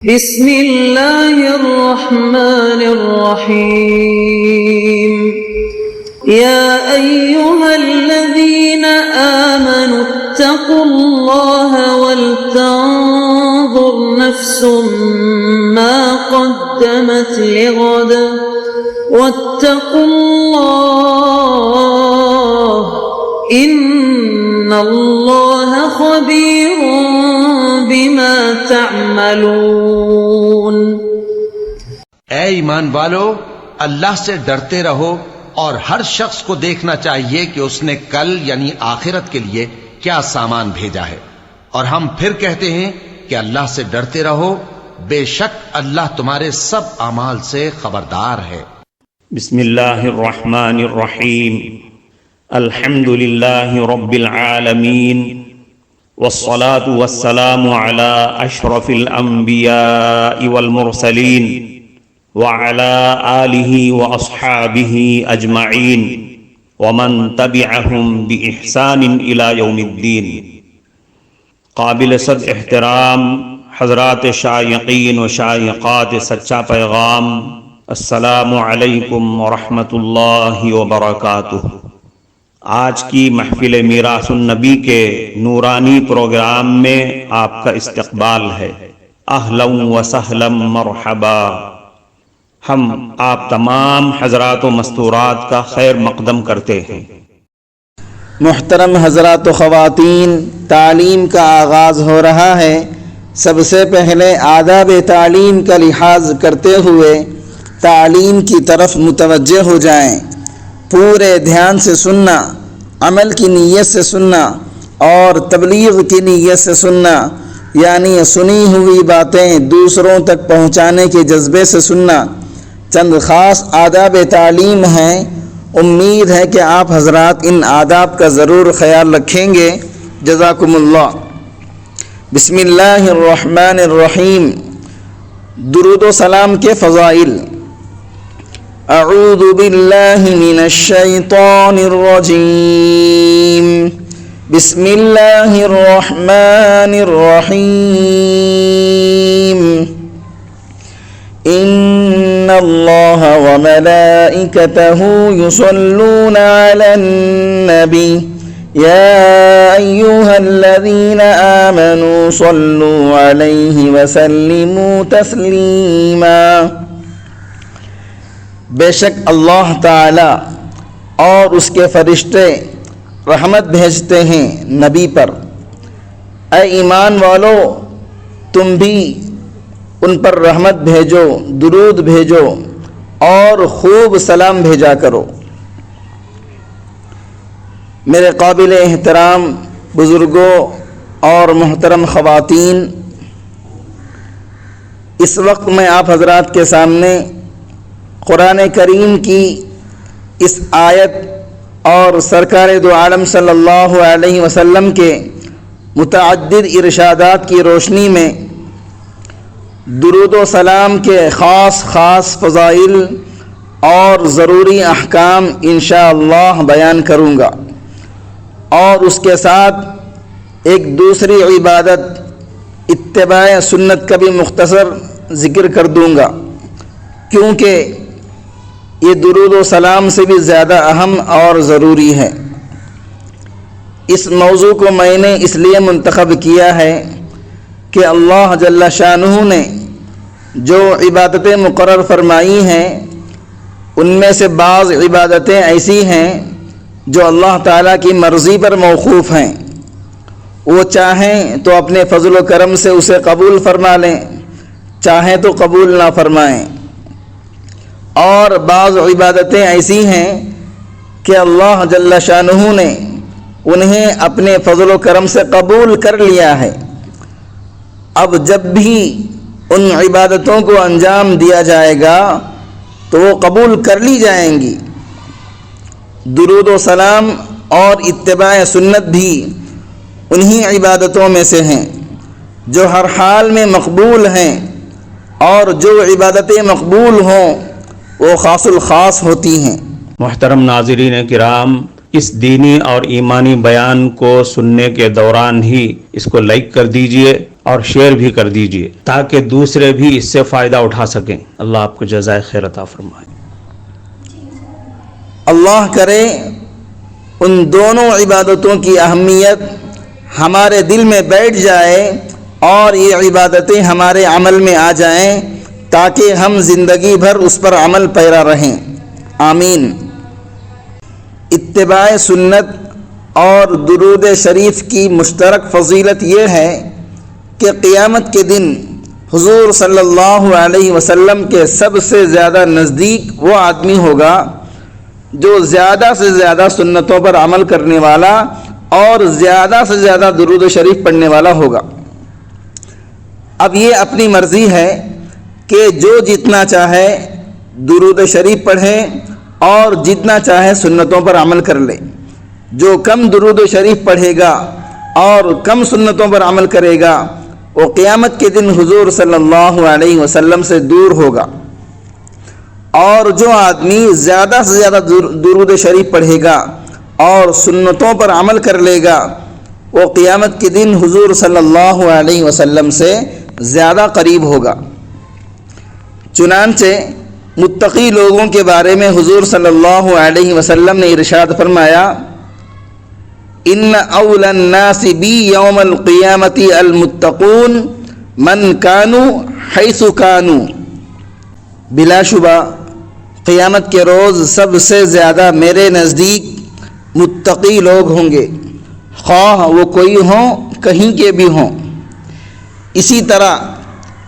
بسم اللہ الرحمن الرحیم یا ایہا الذین آمنوا اتقوا اللہ ولتنظر نفس ما قدمت لغد واتقوا اللہ ان اللہ خبیر بما تعملون۔ اے ایمان والو، اللہ سے ڈرتے رہو اور ہر شخص کو دیکھنا چاہیے کہ اس نے کل یعنی آخرت کے لیے کیا سامان بھیجا ہے، اور ہم پھر کہتے ہیں کہ اللہ سے ڈرتے رہو، بے شک اللہ تمہارے سب اعمال سے خبردار ہے۔ بسم اللہ الرحمن الرحیم، الحمد للہ رب العالمین، والصلاة والسلام على اشرف الانبیاء والمرسلین وعلى آلہ واصحابہ اجمعین ومن تبعہم بإحسان الى یوم الدین۔ قابل صد احترام حضرات شائقین و شائقات سچا پیغام، السلام علیکم ورحمۃ اللہ وبرکاتہ۔ آج کی محفل میراث النبی کے نورانی پروگرام میں آپ کا استقبال ہے۔ اہلا و سہلا مرحبا۔ ہم آپ تمام حضرات و مستورات کا خیر مقدم کرتے ہیں۔ محترم حضرات و خواتین، تعلیم کا آغاز ہو رہا ہے۔ سب سے پہلے آداب تعلیم کا لحاظ کرتے ہوئے تعلیم کی طرف متوجہ ہو جائیں۔ پورے دھیان سے سننا، عمل کی نیت سے سننا اور تبلیغ کی نیت سے سننا، یعنی سنی ہوئی باتیں دوسروں تک پہنچانے کے جذبے سے سننا۔ چند خاص آداب تعلیم ہیں، امید ہے کہ آپ حضرات ان آداب کا ضرور خیال رکھیں گے۔ جزاکم اللہ۔ بسم اللہ الرحمن الرحیم۔ درود و سلام کے فضائل۔ اعوذ باللہ من الشیطان الرجیم، بسم اللہ الرحمن الرحیم۔ ان اللہ وملائکتہ یصلون علی النبی یا ایہا الذین آمنوا صلوا علیہ وسلموا تسلیما۔ بے شک اللہ تعالی اور اس کے فرشتے رحمت بھیجتے ہیں نبی پر۔ اے ایمان والو، تم بھی ان پر رحمت بھیجو، درود بھیجو اور خوب سلام بھیجا کرو۔ میرے قابل احترام بزرگوں اور محترم خواتین، اس وقت میں آپ حضرات کے سامنے قرآن کریم کی اس آیت اور سرکار دو عالم صلی اللہ علیہ وسلم کے متعدد ارشادات کی روشنی میں درود و سلام کے خاص فضائل اور ضروری احکام انشاءاللہ بیان کروں گا، اور اس کے ساتھ ایک دوسری عبادت اتباع سنت کا بھی مختصر ذکر کر دوں گا، کیونکہ یہ درود و سلام سے بھی زیادہ اہم اور ضروری ہے۔ اس موضوع کو میں نے اس لیے منتخب کیا ہے کہ اللہ جل شانہ نے جو عبادتیں مقرر فرمائی ہیں، ان میں سے بعض عبادتیں ایسی ہیں جو اللہ تعالیٰ کی مرضی پر موقوف ہیں۔ وہ چاہیں تو اپنے فضل و کرم سے اسے قبول فرما لیں، چاہیں تو قبول نہ فرمائیں۔ اور بعض عبادتیں ایسی ہیں کہ اللہ جل شانہ نے انہیں اپنے فضل و کرم سے قبول کر لیا ہے۔ اب جب بھی ان عبادتوں کو انجام دیا جائے گا تو وہ قبول کر لی جائیں گی۔ درود و سلام اور اتباع سنت بھی انہی عبادتوں میں سے ہیں جو ہر حال میں مقبول ہیں، اور جو عبادتیں مقبول ہوں وہ خاص الخاص ہوتی ہیں۔ محترم ناظرین کرام، اس دینی اور ایمانی بیان کو سننے کے دوران ہی اس کو لائک کر دیجئے اور شیئر بھی کر دیجئے تاکہ دوسرے بھی اس سے فائدہ اٹھا سکیں۔ اللہ آپ کو جزائے خیر عطا فرمائے۔ اللہ کرے ان دونوں عبادتوں کی اہمیت ہمارے دل میں بیٹھ جائے اور یہ عبادتیں ہمارے عمل میں آ جائیں تاکہ ہم زندگی بھر اس پر عمل پیرا رہیں، آمین۔ اتباع سنت اور درود شریف کی مشترک فضیلت یہ ہے کہ قیامت کے دن حضور صلی اللہ علیہ وسلم کے سب سے زیادہ نزدیک وہ آدمی ہوگا جو زیادہ سے زیادہ سنتوں پر عمل کرنے والا اور زیادہ سے زیادہ درود شریف پڑھنے والا ہوگا۔ اب یہ اپنی مرضی ہے کہ جو جتنا چاہے درود شریف پڑھے اور جتنا چاہے سنتوں پر عمل کر لے۔ جو کم درود شریف پڑھے گا اور کم سنتوں پر عمل کرے گا وہ قیامت کے دن حضور صلی اللہ علیہ وسلم سے دور ہوگا، اور جو آدمی زیادہ سے زیادہ درود شریف پڑھے گا اور سنتوں پر عمل کر لے گا وہ قیامت کے دن حضور صلی اللہ علیہ وسلم سے زیادہ قریب ہوگا۔ چنانچہ متقی لوگوں کے بارے میں حضور صلی اللہ علیہ وسلم نے ارشاد فرمایا، ان اول الناس بی یوم القیامت المتقون من کانوا حیث کانوا، بلا شبہ قیامت کے روز سب سے زیادہ میرے نزدیک متقی لوگ ہوں گے، خواہ وہ کوئی ہوں کہیں کے بھی ہوں۔ اسی طرح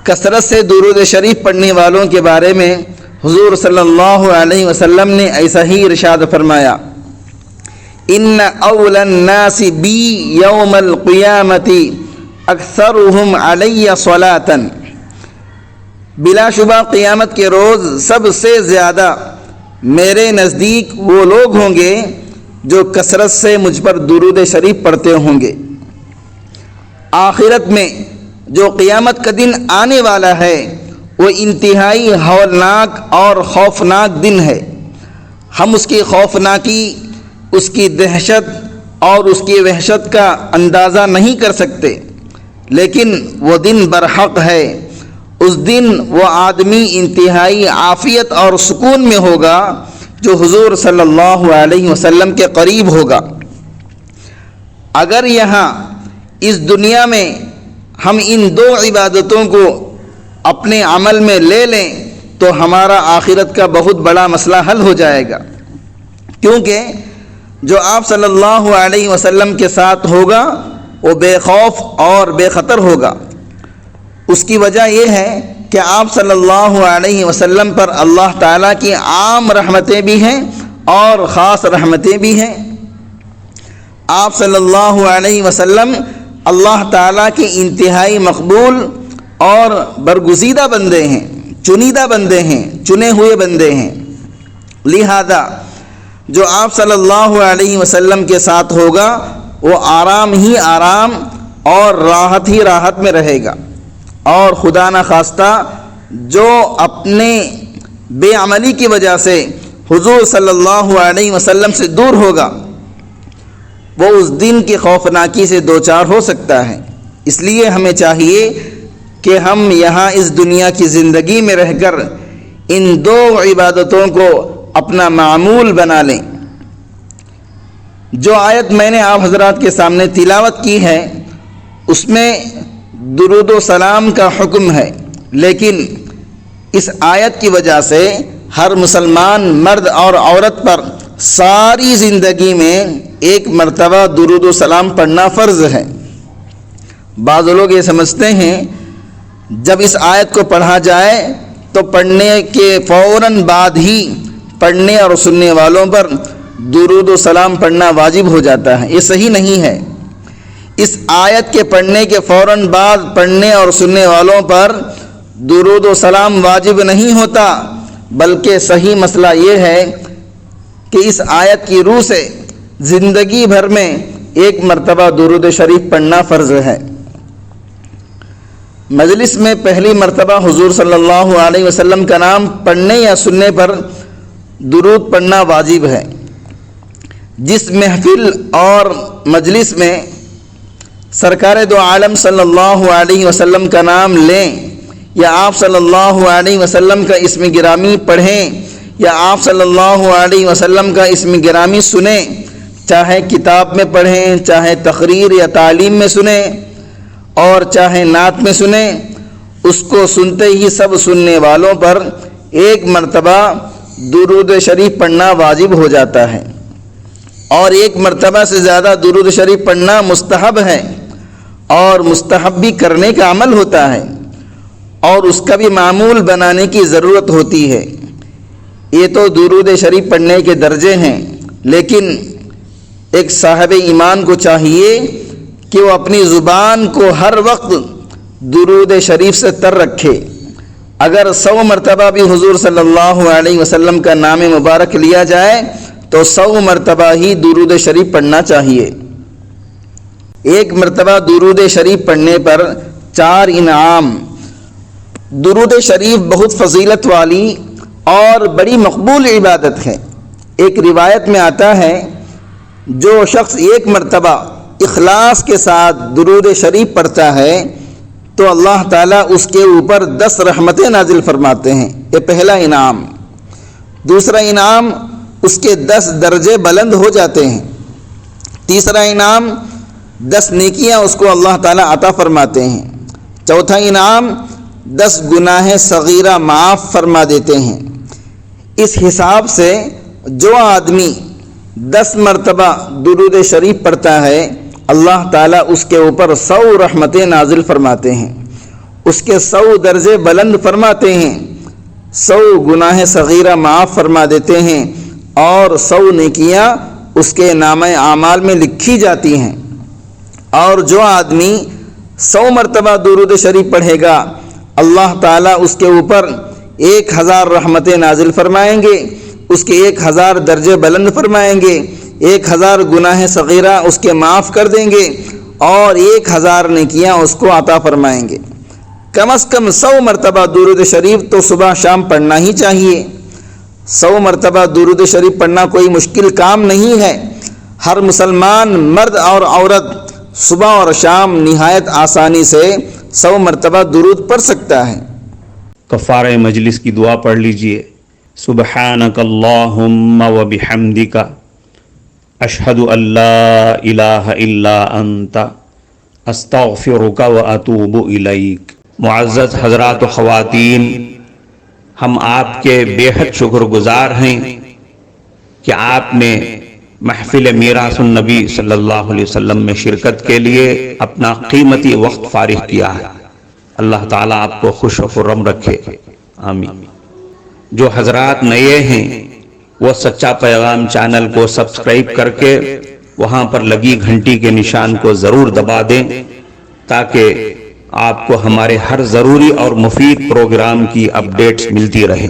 کثرت سے درود شریف پڑھنے والوں کے بارے میں حضور صلی اللہ علیہ وسلم نے ایسا ہی ارشاد فرمایا، ان اول الناس بی یوم القیامت اکثرهم علی صلاۃ، بلا شبہ قیامت کے روز سب سے زیادہ میرے نزدیک وہ لوگ ہوں گے جو کثرت سے مجھ پر درود شریف پڑھتے ہوں گے۔ آخرت میں جو قیامت کا دن آنے والا ہے وہ انتہائی ہولناک اور خوفناک دن ہے۔ ہم اس کی خوفناکی، اس کی دہشت اور اس کی وحشت کا اندازہ نہیں کر سکتے، لیکن وہ دن برحق ہے۔ اس دن وہ آدمی انتہائی عافیت اور سکون میں ہوگا جو حضور صلی اللہ علیہ وسلم کے قریب ہوگا۔ اگر یہاں اس دنیا میں ہم ان دو عبادتوں کو اپنے عمل میں لے لیں تو ہمارا آخرت کا بہت بڑا مسئلہ حل ہو جائے گا، کیونکہ جو آپ صلی اللہ علیہ وسلم کے ساتھ ہوگا وہ بے خوف اور بے خطر ہوگا۔ اس کی وجہ یہ ہے کہ آپ صلی اللہ علیہ وسلم پر اللہ تعالیٰ کی عام رحمتیں بھی ہیں اور خاص رحمتیں بھی ہیں۔ آپ صلی اللہ علیہ وسلم اللہ تعالیٰ کے انتہائی مقبول اور برگزیدہ بندے ہیں، چنیدہ بندے ہیں، چنے ہوئے بندے ہیں۔ لہذا جو آپ صلی اللہ علیہ وسلم کے ساتھ ہوگا وہ آرام ہی آرام اور راحت ہی راحت میں رہے گا، اور خدا نہ خواستہ جو اپنے بے عملی کی وجہ سے حضور صلی اللہ علیہ وسلم سے دور ہوگا وہ اس دن کی خوفناکی سے دوچار ہو سکتا ہے۔ اس لیے ہمیں چاہیے کہ ہم یہاں اس دنیا کی زندگی میں رہ کر ان دو عبادتوں کو اپنا معمول بنا لیں۔ جو آیت میں نے آپ حضرات کے سامنے تلاوت کی ہے اس میں درود و سلام کا حکم ہے، لیکن اس آیت کی وجہ سے ہر مسلمان مرد اور عورت پر ساری زندگی میں ایک مرتبہ درود و سلام پڑھنا فرض ہے۔ بعض لوگ یہ سمجھتے ہیں جب اس آیت کو پڑھا جائے تو پڑھنے کے فوراً بعد ہی پڑھنے اور سننے والوں پر درود و سلام پڑھنا واجب ہو جاتا ہے۔ یہ صحیح نہیں ہے۔ اس آیت کے پڑھنے کے فوراً بعد پڑھنے اور سننے والوں پر درود و سلام واجب نہیں ہوتا، بلکہ صحیح مسئلہ یہ ہے کہ اس آیت کی روح سے زندگی بھر میں ایک مرتبہ درود شریف پڑھنا فرض ہے۔ مجلس میں پہلی مرتبہ حضور صلی اللہ علیہ وسلم کا نام پڑھنے یا سننے پر درود پڑھنا واجب ہے۔ جس محفل اور مجلس میں سرکار دو عالم صلی اللہ علیہ وسلم کا نام لیں یا آپ صلی اللہ علیہ وسلم کا اسم گرامی پڑھیں یا آپ صلی اللہ علیہ وسلم کا اسم گرامی سنیں، چاہے کتاب میں پڑھیں، چاہے تقریر یا تعلیم میں سنیں اور چاہے نعت میں سنیں، اس کو سنتے ہی سب سننے والوں پر ایک مرتبہ درود شریف پڑھنا واجب ہو جاتا ہے، اور ایک مرتبہ سے زیادہ درود شریف پڑھنا مستحب ہے، اور مستحب بھی کرنے کا عمل ہوتا ہے، اور اس کا بھی معمول بنانے کی ضرورت ہوتی ہے۔ یہ تو درود شریف پڑھنے کے درجے ہیں، لیکن ایک صاحب ایمان کو چاہیے کہ وہ اپنی زبان کو ہر وقت درود شریف سے تر رکھے۔ اگر 100 مرتبہ بھی حضور صلی اللہ علیہ وسلم کا نام مبارک لیا جائے تو 100 مرتبہ ہی درود شریف پڑھنا چاہیے۔ ایک مرتبہ درود شریف پڑھنے پر 4 انعام۔ درود شریف بہت فضیلت والی اور بڑی مقبول عبادت ہے۔ ایک روایت میں آتا ہے جو شخص ایک مرتبہ اخلاص کے ساتھ درود شریف پڑھتا ہے تو اللہ تعالیٰ اس کے اوپر 10 رحمتیں نازل فرماتے ہیں۔ یہ پہلا انعام۔ دوسرا انعام، اس کے 10 درجے بلند ہو جاتے ہیں۔ تیسرا انعام، 10 نیکیاں اس کو اللہ تعالیٰ عطا فرماتے ہیں۔ چوتھا انعام، 10 گناہ صغیرہ معاف فرما دیتے ہیں۔ اس حساب سے جو آدمی 10 مرتبہ درود شریف پڑھتا ہے، اللہ تعالیٰ اس کے اوپر 100 رحمتیں نازل فرماتے ہیں، اس کے 100 درجے بلند فرماتے ہیں، 100 گناہ صغیرہ معاف فرما دیتے ہیں، اور 100 نیکیاں اس کے نامہ اعمال میں لکھی جاتی ہیں۔ اور جو آدمی 100 مرتبہ درود شریف پڑھے گا، اللہ تعالیٰ اس کے اوپر 1000 رحمتیں نازل فرمائیں گے، اس کے 1000 درجے بلند فرمائیں گے، 1000 گناہ صغیرہ اس کے معاف کر دیں گے، اور 1000 نیکیاں اس کو عطا فرمائیں گے۔ کم از کم 100 مرتبہ درود شریف تو صبح شام پڑھنا ہی چاہیے۔ 100 مرتبہ درود شریف پڑھنا کوئی مشکل کام نہیں ہے۔ ہر مسلمان مرد اور عورت صبح اور شام نہایت آسانی سے 100 مرتبہ درود پڑھ سکتا ہے۔ کفارہ مجلس کی دعا پڑھ لیجئے۔ سبحانک اللہم و بحمدک اشہد ان لا الہ الا انت استغفرک و اتوب الیک۔ معزز حضرات و خواتین، ہم آپ کے بے حد شکر گزار ہیں کہ آپ نے محفل میراث النبی صلی اللہ علیہ وسلم میں شرکت کے لیے اپنا قیمتی وقت فارغ کیا ہے۔ اللہ تعالیٰ آپ کو خوش و خرم رکھے، آمین۔ جو حضرات نئے ہیں وہ سچا پیغام چینل کو سبسکرائب کر کے وہاں پر لگی گھنٹی کے نشان کو ضرور دبا دیں تاکہ آپ کو ہمارے ہر ضروری اور مفید پروگرام کی اپڈیٹس ملتی رہیں،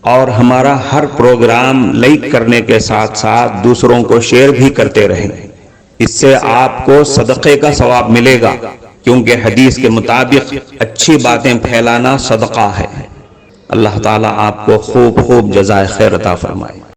اور ہمارا ہر پروگرام لائک کرنے کے ساتھ ساتھ دوسروں کو شیئر بھی کرتے رہیں۔ اس سے آپ کو صدقے کا ثواب ملے گا، کیونکہ حدیث کے مطابق اچھی باتیں پھیلانا صدقہ ہے۔ اللہ تعالیٰ آپ کو خوب خوب جزائے خیر عطا فرمائے۔